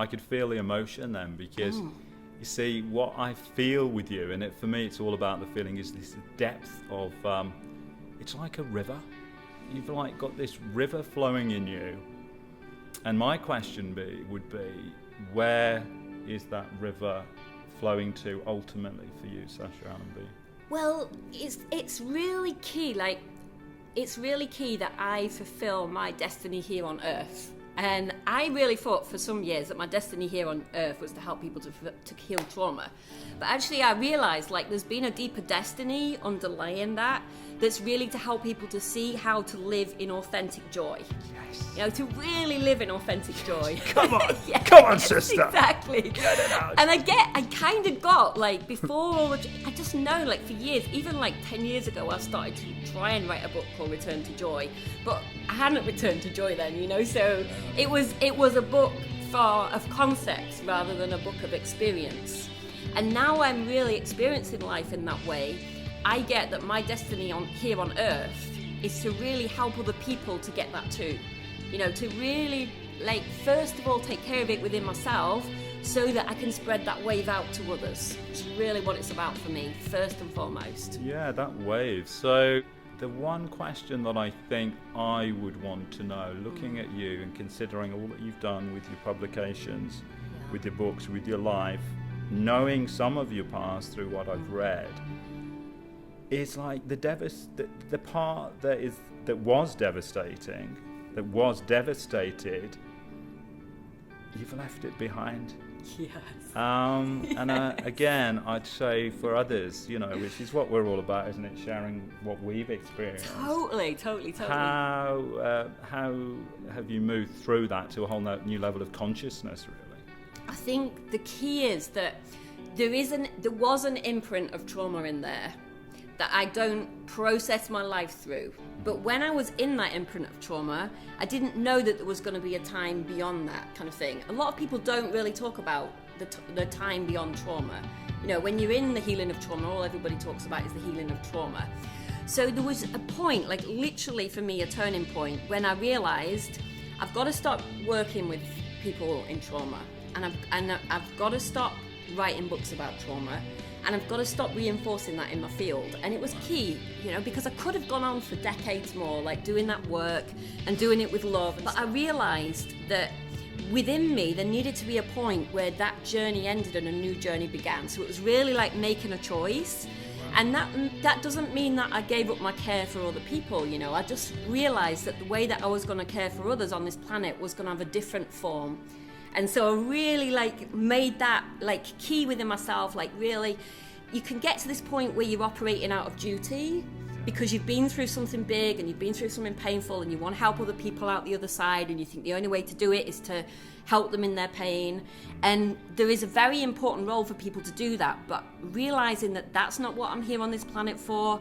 I could feel the emotion then, because you see what I feel with you, and for me it's all about the feeling, is this depth of it's like a river. You've like got this river flowing in you, and my question would be, where is that river flowing to ultimately for you, Sasha Allenby? Well, it's really key. Like, it's really key that I fulfill my destiny here on Earth. And I really thought for some years that my destiny here on Earth was to help people to heal trauma. But actually I realised, like, there's been a deeper destiny underlying that's really to help people to see how to live in authentic joy. Yes. You know, to really live in authentic joy. Come on, yes, come on, sister. Exactly. Get it out. And I kind of got, like, before all the, I just know, like, for years, even like 10 years ago, I started to try and write a book called Return to Joy. But I hadn't returned to joy then, you know, so it was a book of concepts rather than a book of experience. And now I'm really experiencing life in that way. I get that my destiny here on Earth is to really help other people to get that too. You know, to really, like, first of all, take care of it within myself so that I can spread that wave out to others. It's really what it's about for me, first and foremost. Yeah, that wave. So the one question that I think I would want to know, looking at you and considering all that you've done with your publications, with your books, with your life, knowing some of your past through what I've read, is like the part that was devastating, that was devastated, you've left it behind. Yes. And again, I'd say for others, you know, which is what we're all about, isn't it? Sharing what we've experienced. Totally. How have you moved through that to a whole new level of consciousness, really? I think the key is that there was an imprint of trauma in there that I don't process my life through. But when I was in that imprint of trauma, I didn't know that there was going to be a time beyond that kind of thing. A lot of people don't really talk about the time beyond trauma. You know, when you're in the healing of trauma, all everybody talks about is the healing of trauma. So there was a point, like literally for me, a turning point, when I realised I've got to stop working with people in trauma, and I've got to stop writing books about trauma, and I've got to stop reinforcing that in my field. And it was key, you know, because I could have gone on for decades more, like doing that work and doing it with love. But I realised that within me, there needed to be a point where that journey ended and a new journey began. So it was really like making a choice. And that doesn't mean that I gave up my care for other people, you know. I just realised that the way that I was going to care for others on this planet was going to have a different form. And so I really like made that like key within myself, like really, you can get to this point where you're operating out of duty because you've been through something big and you've been through something painful and you want to help other people out the other side, and you think the only way to do it is to help them in their pain. And there is a very important role for people to do that, but realizing that that's not what I'm here on this planet for,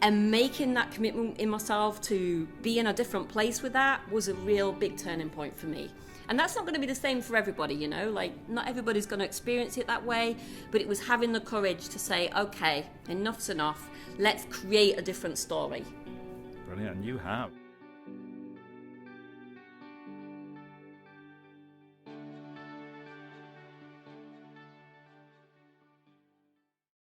and making that commitment in myself to be in a different place with that was a real big turning point for me. And that's not going to be the same for everybody, you know, like not everybody's going to experience it that way, but it was having the courage to say, okay, enough's enough, let's create a different story. Brilliant, you have.